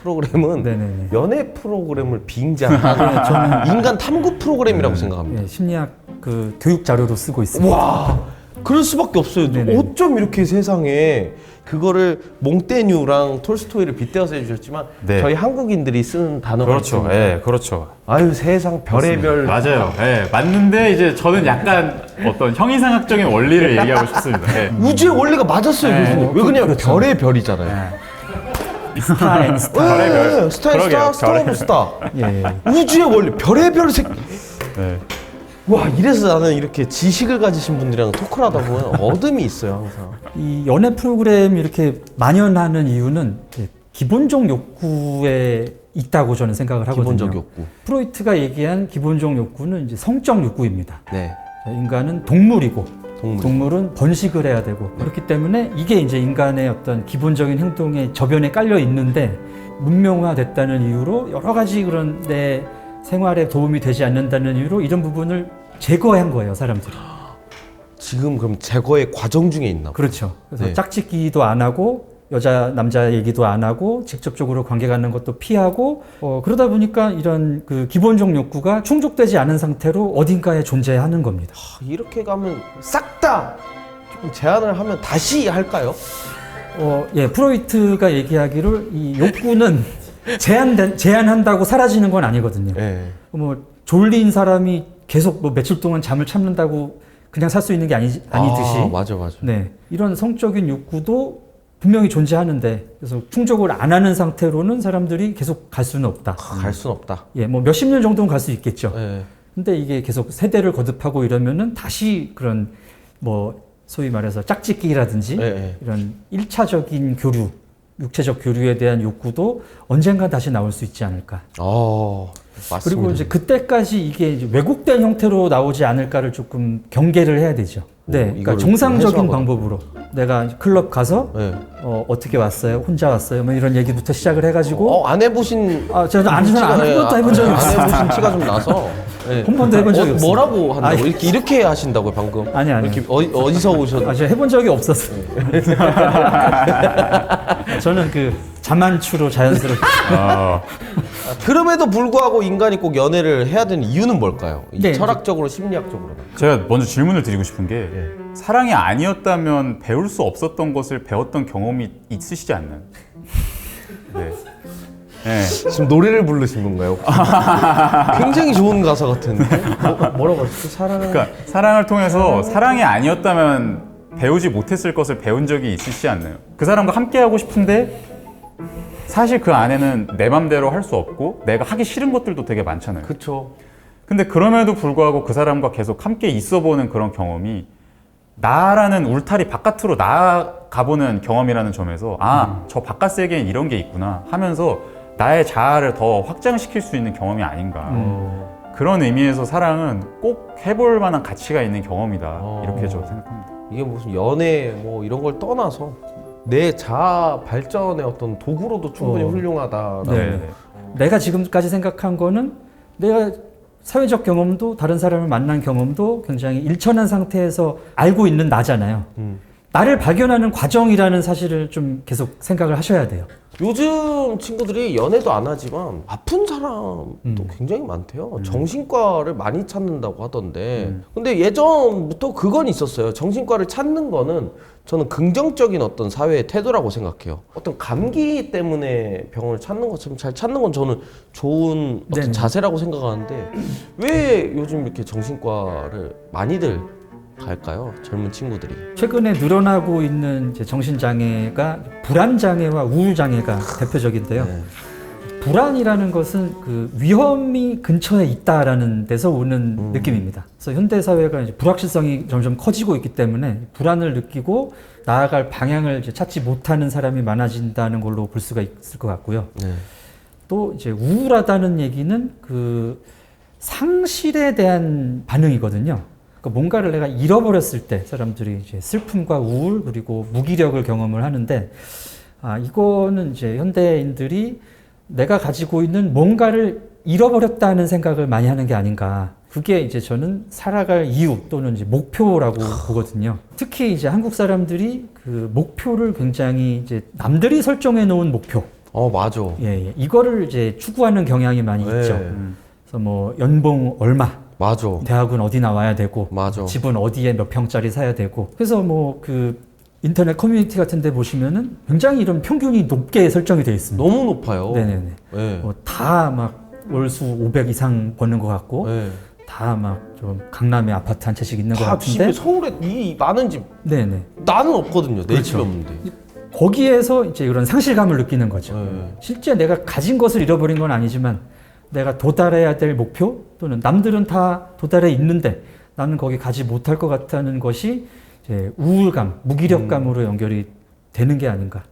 프로그램은 네네네. 연애 프로그램을 빙자한 저는 인간 탐구 프로그램이라고 생각합니다. 예, 심리학 그 교육 자료로 쓰고 있습니다. 와, 그럴 수밖에 없어요. 네네. 어쩜 이렇게 세상에 그거를 몽테뉴랑 톨스토이를 빗대어서 해주셨지만 네. 저희 한국인들이 쓰는 단어가 그렇죠. 있습니다. 예, 그렇죠. 아유 세상 별의별. 맞아요. 예, 맞는데 이제 저는 약간 어떤 형이상학적인 원리를 얘기하고 싶습니다. 예. 우주의 원리가 맞았어요. 네. 교수님. 왜 그러냐면 그렇죠. 별의 별이잖아요. 스타 앤 스타. 별의 별. 스타, 그러게요. 스타 오브 스타. 예. 우주의 원리, 별의 별 색. 네. 와, 이래서 나는 이렇게 지식을 가지신 분들이랑 토크를 하다 보면 어둠이 있어요, 항상. 이 연애 프로그램이 이렇게 만연하는 이유는 이제 기본적 욕구에 있다고 저는 생각을 하거든요. 기본적 욕구. 프로이트가 얘기한 기본적 욕구는 이제 성적 욕구입니다. 네. 인간은 동물이고 동물. 동물은 번식을 해야 되고 그렇기 때문에 이게 이제 인간의 어떤 기본적인 행동의 저변에 깔려 있는데 문명화됐다는 이유로 여러 가지 그런 내 생활에 도움이 되지 않는다는 이유로 이런 부분을 제거한 거예요, 사람들이. 지금 그럼 제거의 과정 중에 있나? 그렇죠. 그래서 네. 짝짓기도 안 하고 여자 남자 얘기도 안 하고 직접적으로 관계 갖는 것도 피하고 그러다 보니까 이런 그 기본적 욕구가 충족되지 않은 상태로 어딘가에 존재하는 겁니다. 이렇게 가면 싹 다 조금 제한을 하면 다시 할까요? 예, 프로이트가 얘기하기를 이 욕구는 제한한다고 사라지는 건 아니거든요. 네. 뭐 졸린 사람이 계속 뭐 며칠 동안 잠을 참는다고 그냥 살 수 있는 게 아니듯이. 맞아. 네, 이런 성적인 욕구도 분명히 존재하는데 그래서 충족을 안 하는 상태로는 사람들이 계속 갈 수는 없다. 갈 순 없다. 예, 뭐 몇십 년 정도는 갈 수 있겠죠. 네. 근데 이게 계속 세대를 거듭하고 이러면은 다시 그런 뭐 소위 말해서 짝짓기라든지 네. 이런 1차적인 교류, 육체적 교류에 대한 욕구도 언젠가 다시 나올 수 있지 않을까. 맞습니다. 그리고 이제 그때까지 이게 이제 왜곡된 형태로 나오지 않을까를 조금 경계를 해야 되죠. 네, 그러니까 이거를 정상적인 해소하거나. 방법으로 내가 클럽 가서 네. 어떻게 왔어요? 혼자 왔어요? 뭐 이런 얘기부터 시작을 해가지고 안 해보신 저는 안 해본 적이 안 없어요. 해보신 티가 좀 나서 네. 한 번도 해본 적이 없어요. 뭐라고 한다고? 아니. 이렇게 하신다고요 방금? 아니. 이렇게 어디서 오셨? 제가 해본 적이 없었어요. 저는 그 자만추로 자연스럽게. 그럼에도 불구하고 인간이 꼭 연애를 해야 되는 이유는 뭘까요? 네, 철학적으로, 심리학적으로. 제가 먼저 질문을 드리고 싶은 게 사랑이 아니었다면 배울 수 없었던 것을 배웠던 경험이 있으시지 않나요? 네. 네. 지금 노래를 부르신 건가요? 굉장히 좋은 가사 같은데. 뭐라고 하셨죠? 사랑은. 그러니까 사랑을 통해서 사랑이 아니었다면 배우지 못했을 것을 배운 적이 있으시지 않나요? 그 사람과 함께 하고 싶은데 사실 그 안에는 내 맘대로 할 수 없고 내가 하기 싫은 것들도 되게 많잖아요. 그쵸. 근데 그럼에도 불구하고 그 사람과 계속 함께 있어보는 그런 경험이 나라는 울타리 바깥으로 나가보는 경험이라는 점에서 저 바깥 세계엔 이런 게 있구나 하면서 나의 자아를 더 확장시킬 수 있는 경험이 아닌가. 그런 의미에서 사랑은 꼭 해볼 만한 가치가 있는 경험이다. 이렇게 저는 생각합니다. 이게 무슨 연애 뭐 이런 걸 떠나서 내 자아 발전의 어떤 도구로도 충분히 훌륭하다. 네. 내가 지금까지 생각한 거는 내가 사회적 경험도 다른 사람을 만난 경험도 굉장히 일천한 상태에서 알고 있는 나잖아요. 나를 발견하는 과정이라는 사실을 좀 계속 생각을 하셔야 돼요. 요즘 친구들이 연애도 안 하지만 아픈 사람도 굉장히 많대요. 정신과를 많이 찾는다고 하던데. 근데 예전부터 그건 있었어요. 정신과를 찾는 거는 저는 긍정적인 어떤 사회의 태도라고 생각해요. 어떤 감기 때문에 병을 찾는 것처럼 잘 찾는 건 저는 좋은 어떤 네네. 자세라고 생각하는데 왜 요즘 이렇게 정신과를 많이들 갈까요? 젊은 친구들이. 최근에 늘어나고 있는 이제 정신장애가 불안장애와 우울장애가 대표적인데요. 네. 불안이라는 것은 그 위험이 근처에 있다라는 데서 오는 느낌입니다. 그래서 현대 사회가 이제 불확실성이 점점 커지고 있기 때문에 불안을 느끼고 나아갈 방향을 이제 찾지 못하는 사람이 많아진다는 걸로 볼 수가 있을 것 같고요. 네. 또 이제 우울하다는 얘기는 그 상실에 대한 반응이거든요. 그러니까 뭔가를 내가 잃어버렸을 때 사람들이 이제 슬픔과 우울 그리고 무기력을 경험을 하는데 이거는 이제 현대인들이 내가 가지고 있는 뭔가를 잃어버렸다는 생각을 많이 하는 게 아닌가. 그게 이제 저는 살아갈 이유 또는 이제 목표라고 보거든요. 특히 이제 한국 사람들이 그 목표를 굉장히 이제 남들이 설정해 놓은 목표. 맞아. 예. 이거를 이제 추구하는 경향이 많이 네. 있죠. 그래서 뭐 연봉 얼마, 맞아. 대학은 어디 나와야 되고, 맞아. 집은 어디에 몇 평짜리 사야 되고. 그래서 뭐 그 인터넷 커뮤니티 같은 데 보시면은 굉장히 이런 평균이 높게 설정이 되어 있습니다. 너무 높아요. 네네네. 네. 다 막 월수 500 이상 버는 것 같고, 네. 다 막 좀 강남에 아파트 한 채씩 있는 것 다 같은데. 집에 서울에 이 많은 집 네네. 나는 없거든요. 내 그렇죠. 집에 없는데. 거기에서 이제 이런 상실감을 느끼는 거죠. 네. 실제 내가 가진 것을 잃어버린 건 아니지만 내가 도달해야 될 목표 또는 남들은 다 도달해 있는데 나는 거기 가지 못할 것 같다는 것이 이제 우울감, 무기력감으로 연결이 되는 게 아닌가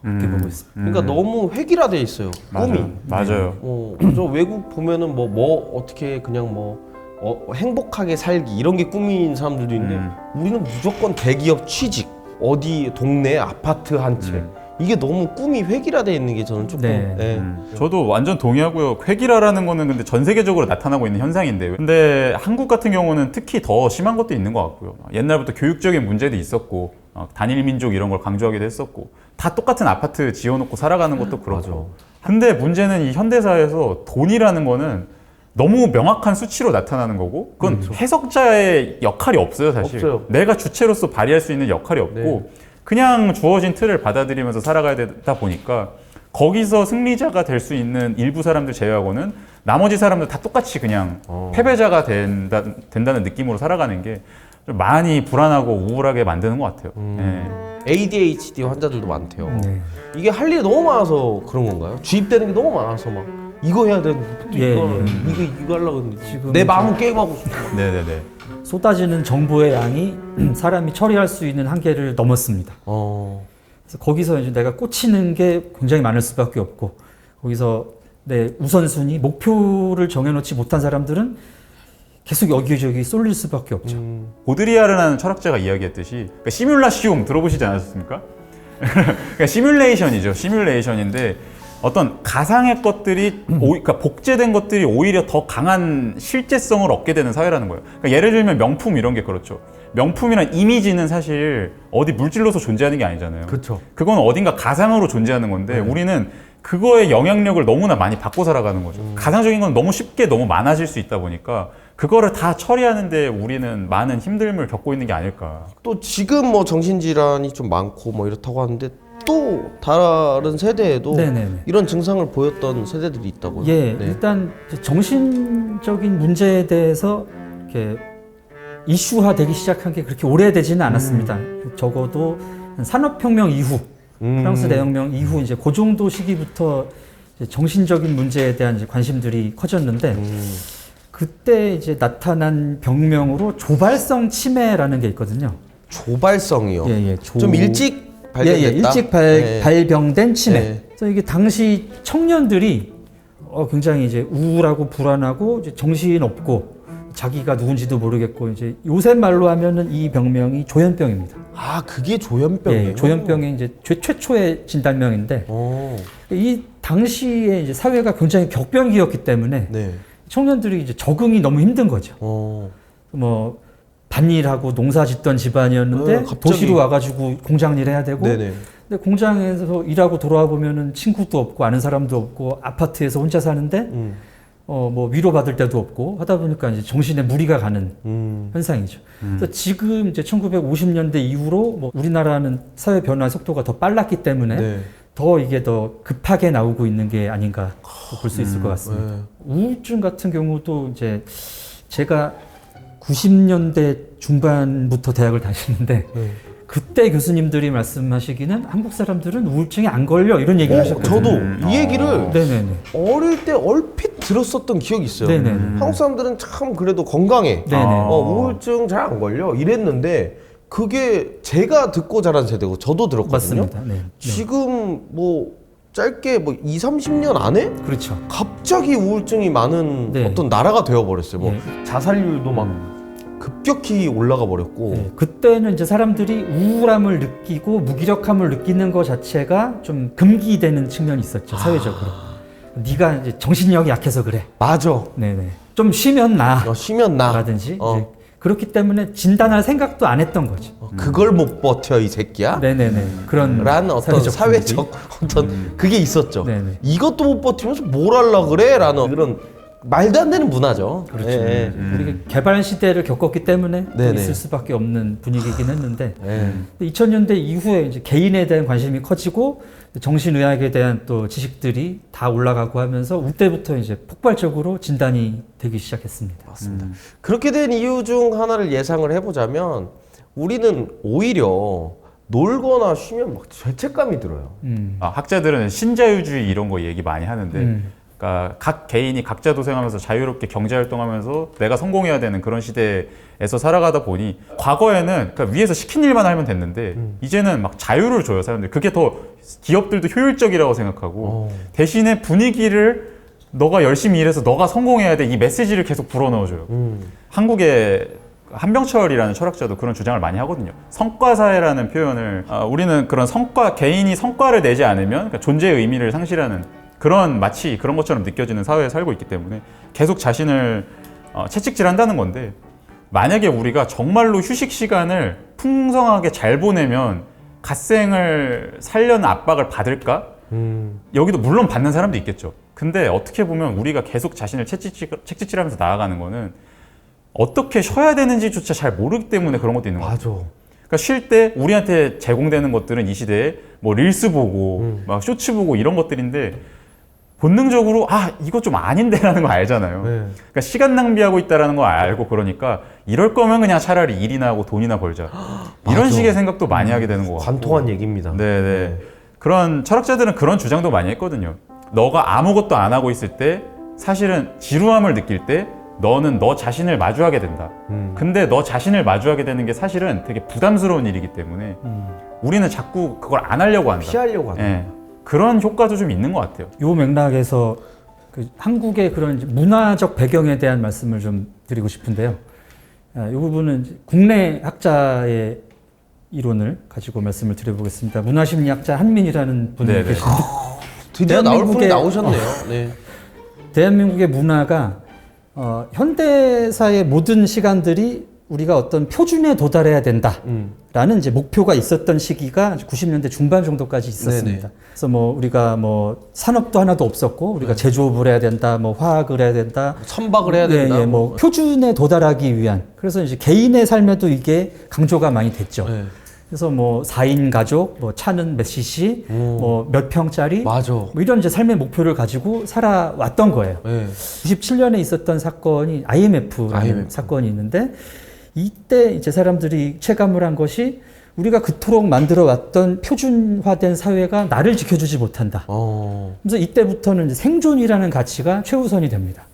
그렇게 보고 있습니다. 그러니까 너무 획일화돼 있어요. 꿈이. 맞아요. 저 외국 보면은 뭐 어떻게 그냥 행복하게 살기 이런 게 꿈인 사람들도 있는데 우리는 무조건 대기업 취직, 어디 동네 아파트 한 채. 이게 너무 꿈이 획일화돼 있는 게 저는 조금. 네. 예. 저도 완전 동의하고요. 획일화라는 거는 근데 전 세계적으로 나타나고 있는 현상인데, 근데 한국 같은 경우는 특히 더 심한 것도 있는 것 같고요. 옛날부터 교육적인 문제도 있었고, 단일 민족 이런 걸 강조하기도 했었고, 다 똑같은 아파트 지어놓고 살아가는 것도 그렇고. 근데 문제는 이 현대사회에서 돈이라는 거는 너무 명확한 수치로 나타나는 거고, 그건 해석자의 역할이 없어요, 사실. 없어요. 내가 주체로서 발휘할 수 있는 역할이 없고, 네. 그냥 주어진 틀을 받아들이면서 살아가야 되다 보니까 거기서 승리자가 될 수 있는 일부 사람들 제외하고는 나머지 사람들 다 똑같이 그냥 패배자가 된다는 느낌으로 살아가는 게 좀 많이 불안하고 우울하게 만드는 것 같아요. ADHD 환자들도 많대요. 네. 이게 할 일이 너무 많아서 그런 건가요? 주입되는 게 너무 많아서 막 이거 해야 되는데 또 예, 이거 하려고 했는데 지금 내 마음은 게임하고 싶어. 네네네. 쏟아지는 정보의 양이 사람이 처리할 수 있는 한계를 넘었습니다. 그래서 거기서 이제 내가 꽂히는 게 굉장히 많을 수밖에 없고 거기서 내 우선순위, 목표를 정해놓지 못한 사람들은 계속 여기저기 쏠릴 수밖에 없죠. 보드리아르라는 철학자가 이야기했듯이 그러니까 시뮬라시움 들어보시지 않았습니까? 그러니까 시뮬레이션이죠. 시뮬레이션인데 어떤 가상의 것들이 그러니까 복제된 것들이 오히려 더 강한 실제성을 얻게 되는 사회라는 거예요. 그러니까 예를 들면 명품 이런 게 그렇죠. 명품이란 이미지는 사실 어디 물질로서 존재하는 게 아니잖아요. 그렇죠. 그건 어딘가 가상으로 존재하는 건데 우리는 그거의 영향력을 너무나 많이 받고 살아가는 거죠. 가상적인 건 너무 쉽게 너무 많아질 수 있다 보니까 그거를 다 처리하는데 우리는 많은 힘듦을 겪고 있는 게 아닐까. 또 지금 뭐 정신질환이 좀 많고 뭐 이렇다고 하는데 또 다른 세대에도 네네네. 이런 증상을 보였던 세대들이 있다고요. 예, 네. 일단 정신적인 문제에 대해서 이렇게 이슈화되기 시작한 게 그렇게 오래되지는 않았습니다. 적어도 산업혁명 이후, 프랑스 대혁명 이후 이제 그 정도 시기부터 이제 정신적인 문제에 대한 이제 관심들이 커졌는데 그때 이제 나타난 병명으로 조발성 치매라는 게 있거든요. 조발성이요. 예, 좀 일찍 발견됐다. 일찍 네. 발병된 치매. 네. 그래서 이게 당시 청년들이 굉장히 이제 우울하고 불안하고 이제 정신 없고 자기가 누군지도 모르겠고 이제 요새 말로 하면은 이 병명이 조현병입니다. 아, 그게 조현병이에요. 예, 조현병의 이제 최초의 진단명인데 이 당시에 이제 사회가 굉장히 격변기였기 때문에 네. 청년들이 이제 적응이 너무 힘든 거죠. 뭐 밭일하고 농사 짓던 집안이었는데 갑자기. 도시로 와가지고 공장일 해야 되고 네네. 근데 공장에서 일하고 돌아와 보면은 친구도 없고 아는 사람도 없고 아파트에서 혼자 사는데 뭐 위로받을 데도 없고 하다 보니까 이제 정신에 무리가 가는 현상이죠. 그래서 지금 이제 1950년대 이후로 뭐 우리나라는 사회 변화 속도가 더 빨랐기 때문에 네. 더 이게 더 급하게 나오고 있는 게 아닌가 볼 수 있을 것 같습니다. 네. 우울증 같은 경우도 이제 제가 90년대 중반부터 대학을 다니는데 그때 교수님들이 말씀하시기는 한국 사람들은 우울증이 안 걸려 이런 얘기를 하셨거든요. 저도 이 얘기를 네네네. 어릴 때 얼핏 들었었던 기억이 있어요. 네네. 한국 사람들은 참 그래도 건강해. 네네. 우울증 잘 안 걸려 이랬는데 그게 제가 듣고 자란 세대고 저도 들었거든요. 맞습니다. 네. 네. 지금 뭐 짧게 뭐 2, 30년 안에 그렇죠. 갑자기 우울증이 많은 네. 어떤 나라가 되어 버렸어요. 뭐 네. 자살률도 막 급격히 올라가 버렸고. 네, 그때는 이제 사람들이 우울함을 느끼고 무기력함을 느끼는 것 자체가 좀 금기되는 측면이 있었죠, 사회적으로. 네가 이제 정신력이 약해서 그래. 맞아. 네네. 좀 쉬면 나. 쉬면 나. 라든지. 이제 그렇기 때문에 진단할 생각도 안 했던 거죠. 그걸 못 버텨 이 새끼야. 네네네. 그런 라는 어떤 사회적 어떤 그게 있었죠. 네네. 이것도 못 버티면서 뭘 하려 그래? 라는 그런 말도 안 되는 문화죠. 그렇죠. 예. 우리가 개발 시대를 겪었기 때문에 또 네네. 있을 수밖에 없는 분위기긴 했는데 예. 2000년대 이후에 이제 개인에 대한 관심이 커지고 정신의학에 대한 또 지식들이 다 올라가고 하면서 그때부터 이제 폭발적으로 진단이 되기 시작했습니다. 맞습니다. 그렇게 된 이유 중 하나를 예상을 해보자면 우리는 오히려 놀거나 쉬면 막 죄책감이 들어요. 학자들은 신자유주의 이런 거 얘기 많이 하는데 그러니까 각 개인이 각자 도생하면서 자유롭게 경제활동하면서 내가 성공해야 되는 그런 시대에서 살아가다 보니 과거에는 그러니까 위에서 시킨 일만 하면 됐는데 이제는 막 자유를 줘요, 사람들. 그게 더 기업들도 효율적이라고 생각하고 대신에 분위기를 너가 열심히 일해서 너가 성공해야 돼 이 메시지를 계속 불어넣어줘요. 한국의 한병철이라는 철학자도 그런 주장을 많이 하거든요. 성과사회라는 표현을 우리는 그런 개인이 성과를 내지 않으면 그러니까 존재의 의미를 상실하는 그런 마치 그런 것처럼 느껴지는 사회에 살고 있기 때문에 계속 자신을 채찍질한다는 건데 만약에 우리가 정말로 휴식 시간을 풍성하게 잘 보내면 갓생을 살려는 압박을 받을까? 여기도 물론 받는 사람도 있겠죠. 근데 어떻게 보면 우리가 계속 자신을 채찍질하면서 나아가는 거는 어떻게 쉬어야 되는지조차 잘 모르기 때문에 그런 것도 있는 것 같아요. 맞아. 그러니까 쉴 때 우리한테 제공되는 것들은 이 시대에 뭐 릴스 보고 막 쇼츠 보고 이런 것들인데 본능적으로 이거 좀 아닌데라는 거 알잖아요. 네. 그러니까 시간 낭비하고 있다라는 거 알고 그러니까 이럴 거면 그냥 차라리 일이나 하고 돈이나 벌자. 이런 맞아. 식의 생각도 많이 하게 되는 것 같고. 관통한 얘기입니다. 네네. 그런 철학자들은 그런 주장도 많이 했거든요. 너가 아무것도 안 하고 있을 때 사실은 지루함을 느낄 때 너는 너 자신을 마주하게 된다. 근데 너 자신을 마주하게 되는 게 사실은 되게 부담스러운 일이기 때문에 우리는 자꾸 그걸 안 하려고 한다. 피하려고 한다. 예. 그런 효과도 좀 있는 것 같아요. 요 맥락에서 그 한국의 그런 이제 문화적 배경에 대한 말씀을 좀 드리고 싶은데요. 이 부분은 이제 국내 학자의 이론을 가지고 말씀을 드려보겠습니다. 문화심리학자 한민이라는 분이 네네. 계신데 드디어 나올 분이 대한민국의- 나오셨네요. 네. 대한민국의 문화가 현대사의 모든 시간들이 우리가 어떤 표준에 도달해야 된다라는 이제 목표가 있었던 시기가 90년대 중반 정도까지 있었습니다. 네네. 그래서 뭐 우리가 뭐 산업도 하나도 없었고 우리가 제조업을 해야 된다, 뭐 화학을 해야 된다, 선박을 해야 된다. 예, 뭐 표준에 도달하기 위한 그래서 이제 개인의 삶에도 이게 강조가 많이 됐죠. 네. 그래서 뭐 4인 가족, 뭐 차는 몇 cc, 뭐 몇 평짜리, 맞아. 뭐 이런 이제 삶의 목표를 가지고 살아왔던 거예요. 네. 97년에 있었던 사건이 IMF라는 IMF. 사건이 있는데 이때 이제 사람들이 체감을 한 것이 우리가 그토록 만들어 왔던 표준화된 사회가 나를 지켜주지 못한다. 그래서 이때부터는 이제 생존이라는 가치가 최우선이 됩니다.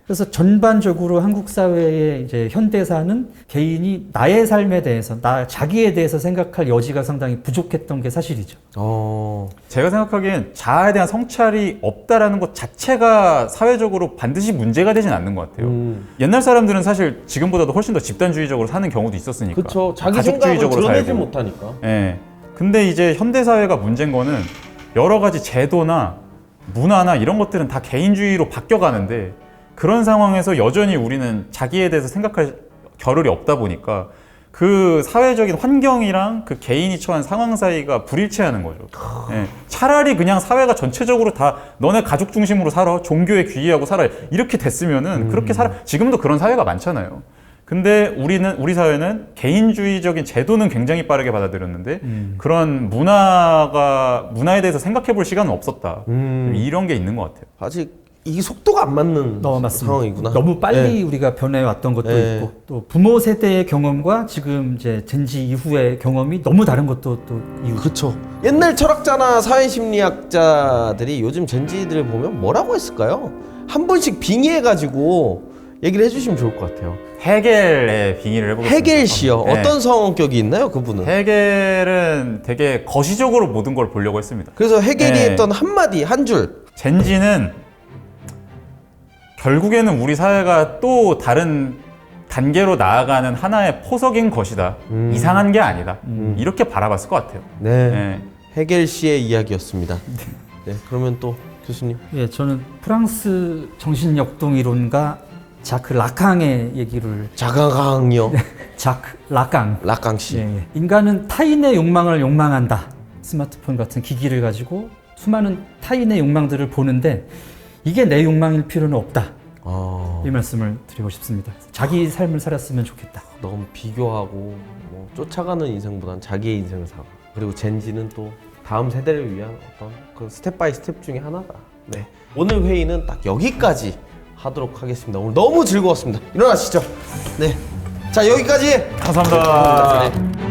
그래서 전반적으로 한국 사회의 이제 현대사는 개인이 나의 삶에 대해서, 자기에 대해서 생각할 여지가 상당히 부족했던 게 사실이죠. 제가 생각하기엔 자아에 대한 성찰이 없다라는 것 자체가 사회적으로 반드시 문제가 되진 않는 것 같아요. 옛날 사람들은 사실 지금보다도 훨씬 더 집단주의적으로 사는 경우도 있었으니까. 그렇죠. 자기 생각을 드러내지 못하니까. 예. 근데 이제 현대 사회가 문제인 거는 여러 가지 제도나 문화나 이런 것들은 다 개인주의로 바뀌어가는데 그런 상황에서 여전히 우리는 자기에 대해서 생각할 겨를이 없다 보니까 그 사회적인 환경이랑 그 개인이 처한 상황 사이가 불일치하는 거죠. 예. 차라리 그냥 사회가 전체적으로 다 너네 가족 중심으로 살아, 종교에 귀의하고 살아 이렇게 됐으면은 그렇게 지금도 그런 사회가 많잖아요. 근데 우리 사회는 개인주의적인 제도는 굉장히 빠르게 받아들였는데 그런 문화에 대해서 생각해 볼 시간은 없었다. 이런 게 있는 것 같아요. 아직 이게 속도가 안 맞는 맞습니다. 상황이구나. 너무 빨리 네. 우리가 변해왔던 것도 네. 있고 또 부모 세대의 경험과 지금 이제 젠지 이후의 경험이 너무 다른 것도 또 이유죠. 그렇죠. 옛날 철학자나 사회심리학자들이 요즘 젠지들을 보면 뭐라고 했을까요? 한 번씩 빙의해가지고 얘기를 해주시면 좋을 것 같아요. 헤겔의 빙의를 해보겠습니다. 헤겔 씨요. 네. 어떤 성격이 있나요, 그분은? 헤겔은 되게 거시적으로 모든 걸 보려고 했습니다. 그래서 헤겔이 네. 했던 한마디, 한 줄. 젠지는 결국에는 우리 사회가 또 다른 단계로 나아가는 하나의 포석인 것이다. 이상한 게 아니다. 이렇게 바라봤을 것 같아요. 네. 네. 헤겔 씨의 이야기였습니다. 네, 그러면 또 교수님. 예, 저는 프랑스 정신역동 이론가 자크 라캉의 얘기를 자강강요. 자크 라캉. 라강 씨. 예, 예. 인간은 타인의 욕망을 욕망한다. 스마트폰 같은 기기를 가지고 수많은 타인의 욕망들을 보는데 이게 내 욕망일 필요는 없다. 이 말씀을 드리고 싶습니다. 자기 삶을 살았으면 좋겠다. 너무 비교하고 뭐 쫓아가는 인생보단 자기의 인생을 살아. 그리고 젠지는 또 다음 세대를 위한 어떤 그 스텝 바이 스텝 중에 하나다. 네. 오늘 회의는 딱 여기까지 하도록 하겠습니다. 오늘 너무 즐거웠습니다. 일어나시죠. 네. 자, 여기까지. 감사합니다. 네.